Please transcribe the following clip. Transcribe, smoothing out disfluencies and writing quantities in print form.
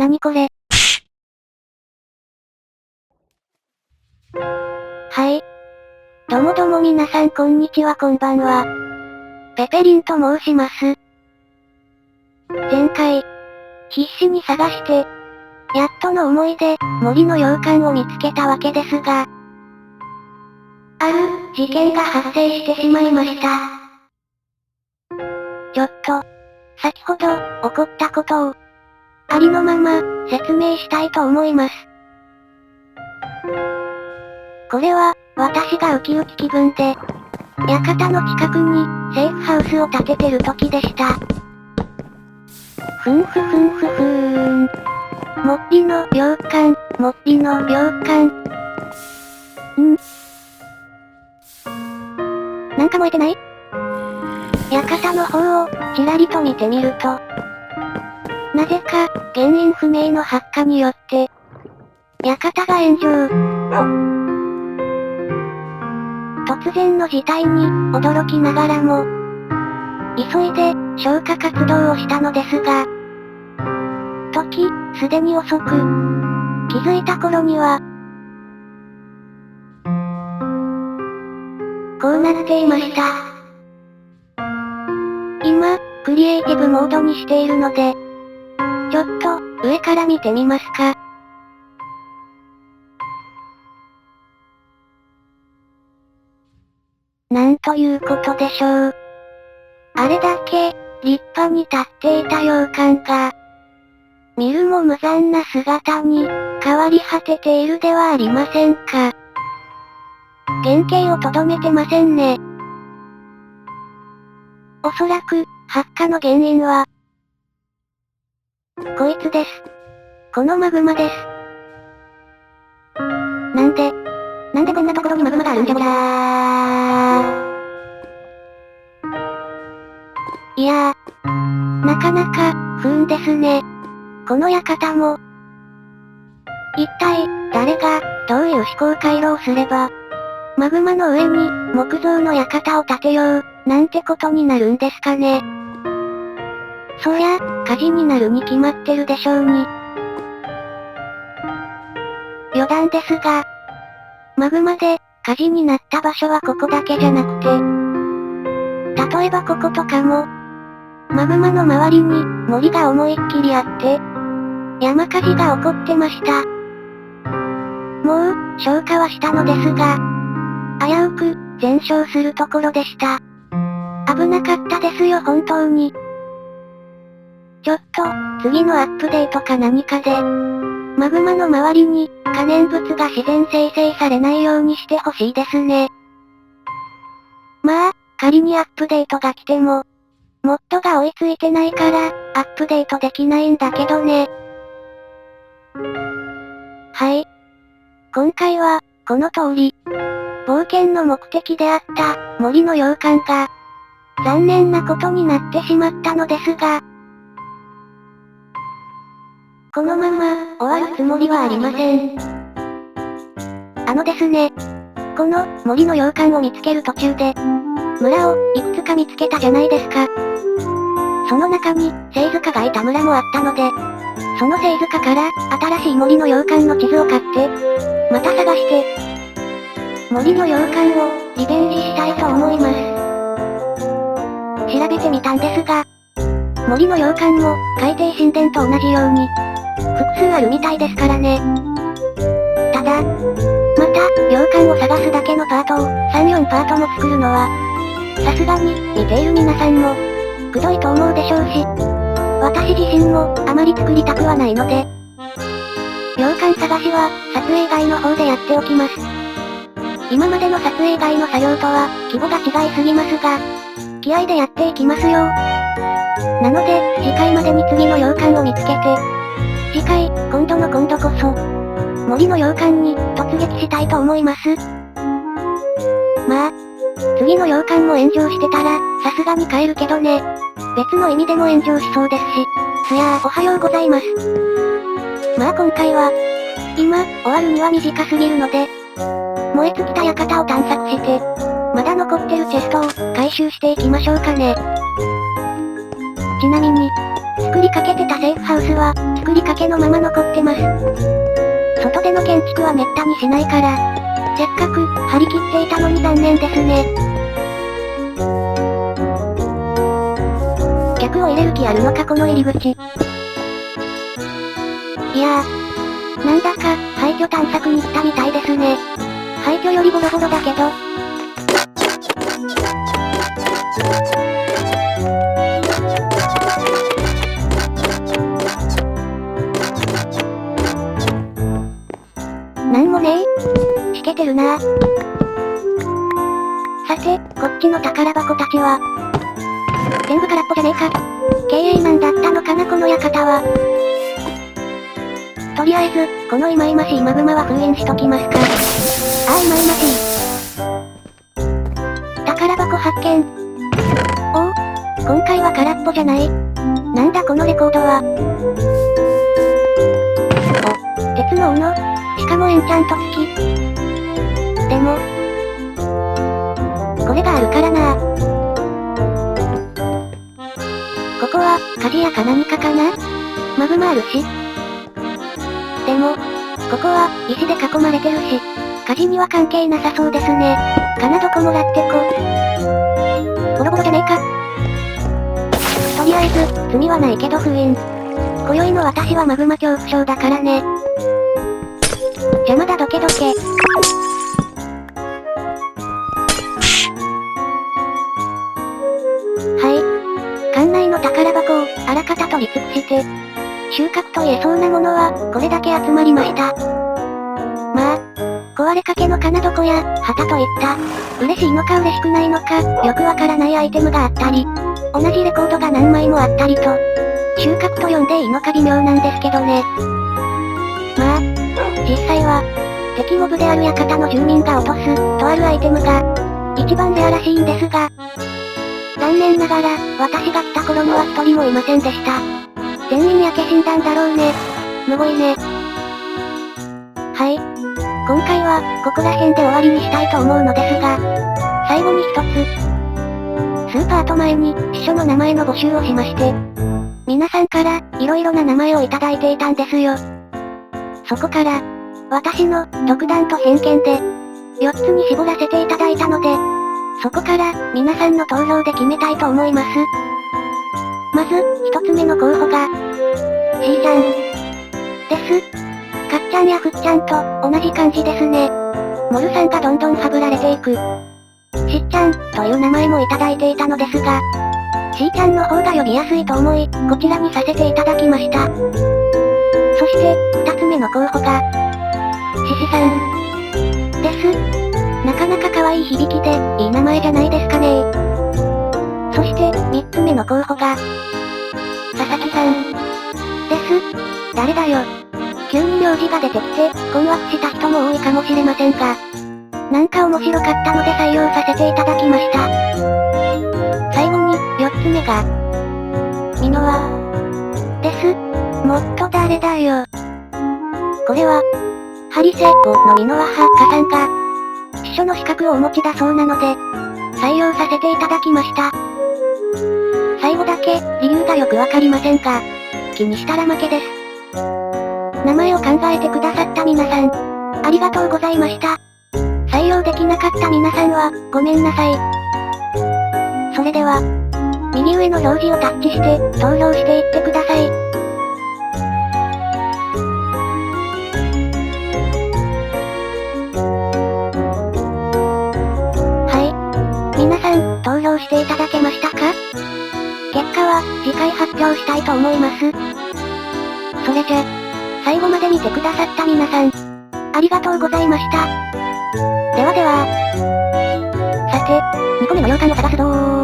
なにこれ。はい。どうも皆さんこんにちはこんばんは。ペペリンと申します。前回、必死に探して、やっとの思いで、森の洋館を見つけたわけですが、ある、事件が発生してしまいました。ちょっと、先ほど、起こったことを、ありのまま、説明したいと思います。これは、私がウキウキ気分で、館の近くに、セーフハウスを建ててる時でした。ふんふふんふふーん。もっぴの洋館、もっぴの洋館。なんか燃えてない？館の方を、ちらりと見てみると、なぜか、原因不明の発火によって、館が炎上。突然の事態に、驚きながらも、急いで、消火活動をしたのですが、時、すでに遅く、気づいた頃には、こうなっていました。今、クリエイティブモードにしているので、ちょっと、上から見てみますか。なんということでしょう。あれだけ、立派に立っていた洋館が、見るも無残な姿に、変わり果てているではありませんか。原型をとどめてませんね。おそらく、発火の原因は、こいつです。このマグマです。なんでこんなところにマグマがあるんじゃこらー。いやー、なかなか、不運ですね。この館も、一体、誰が、どういう思考回路をすれば、マグマの上に、木造の館を建てよう、なんてことになるんですかね。そりゃ、火事になるに決まってるでしょうに。余談ですが、マグマで、火事になった場所はここだけじゃなくて、例えばこことかも、マグマの周りに、森が思いっきりあって、山火事が起こってました。もう、消火はしたのですが、危うく、全焼するところでした。危なかったですよ本当に。ちょっと、次のアップデートか何かで、マグマの周りに、可燃物が自然生成されないようにしてほしいですね。まあ、仮にアップデートが来ても、モッドが追いついてないから、アップデートできないんだけどね。はい。今回は、この通り、冒険の目的であった、森の洋館が、残念なことになってしまったのですが、このまま、終わるつもりはありません。ですね。この、森の洋館を見つける途中で、村を、いくつか見つけたじゃないですか。その中に、聖塚がいた村もあったので、その聖塚から、新しい森の洋館の地図を買って、また探して、森の洋館を、リベンジしたいと思います。調べてみたんですが、森の洋館も、海底神殿と同じように、複数あるみたいですからね。ただ、また、洋館を探すだけのパートを、3、4パートも作るのは、さすがに、見ている皆さんも、くどいと思うでしょうし、私自身も、あまり作りたくはないので、洋館探しは、撮影外の方でやっておきます。今までの撮影外の作業とは、規模が違いすぎますが、気合でやっていきますよ。なので、次回までに次の洋館を見つけて、次回、今度の今度こそ、森の洋館に、突撃したいと思います。まあ、次の洋館も炎上してたら、さすがに帰るけどね。別の意味でも炎上しそうですし。すやー、おはようございます。まあ今回は、今、終わるには短すぎるので、燃え尽きた館を探索して、まだ残ってるチェストを、回収していきましょうかね。ちなみに、作りかけてたセーフハウスは、作りかけのまま残ってます。外での建築は滅多にしないから、せっかく、張り切っていたのに残念ですね。客を入れる気あるのかこの入り口。いやー、なんだか、廃墟探索に来たみたいですね。廃墟よりボロボロだけど。なんもねえ。しけてるなぁ。さて、こっちの宝箱たちは。全部空っぽじゃねえか。経営なんだったのかなこの館は。とりあえず、この忌々しいマグマは封印しときますか。ああ忌々しい。宝箱発見。おお、今回は空っぽじゃない。なんだこのレコードは。お、鉄の斧。しかもエンチャント付き。でも、これがあるからな。ここは、火事屋か何かかな？マグマあるし。でも、ここは、石で囲まれてるし、火事には関係なさそうですね。金床もらってこ。ボロボロじゃねえか。とりあえず、罪はないけど封印。今宵の私はマグマ恐怖症だからね。邪魔だどけどけ。はい。館内の宝箱を、あらかた取り尽くして、収穫と言えそうなものは、これだけ集まりました。まあ、壊れかけの金床や、旗といった、嬉しいのか嬉しくないのか、よくわからないアイテムがあったり、同じレコードが何枚もあったりと、収穫と呼んでいいのか微妙なんですけどね。まあ、実際は、敵モブである館の住民が落とす、とあるアイテムが、一番レアらしいんですが、残念ながら、私が来た頃には一人もいませんでした。全員焼け死んだんだろうね。むごいね。はい。今回は、ここら辺で終わりにしたいと思うのですが、最後に一つ。スーパーと前に、司書の名前の募集をしまして、皆さんから、色々な名前をいただいていたんですよ。そこから、私の、独断と偏見で、4つに絞らせていただいたので、そこから、皆さんの投票で決めたいと思います。まず、1つ目の候補が、しーちゃん。です。かっちゃんやふっちゃんと、同じ感じですね。モルさんがどんどんはぶられていく。しっちゃん、という名前もいただいていたのですが、しーちゃんの方が呼びやすいと思い、こちらにさせていただきました。そして、2つ目の候補が、ししさん。です。なかなか可愛い響きで、いい名前じゃないですかね。そして、3つ目の候補が、佐々木さん。です。誰だよ。急に名字が出てきて、困惑した人も多いかもしれませんが、なんか面白かったので採用させていただきました。最後に、4つ目が、ミノワ。です。もっと誰だよ。これは、ハリセ5のミノワハカさんが、司書の資格をお持ちだそうなので、採用させていただきました。最後だけ、理由がよくわかりませんが、気にしたら負けです。名前を考えてくださった皆さん、ありがとうございました。採用できなかった皆さんは、ごめんなさい。それでは、右上の表示をタッチして、投票していってください。はい。皆さん、投票していただけましたか？結果は、次回発表したいと思います。それじゃ、最後まで見てくださった皆さん、ありがとうございました。ではでは。さて、2個目の洋館を探すぞー。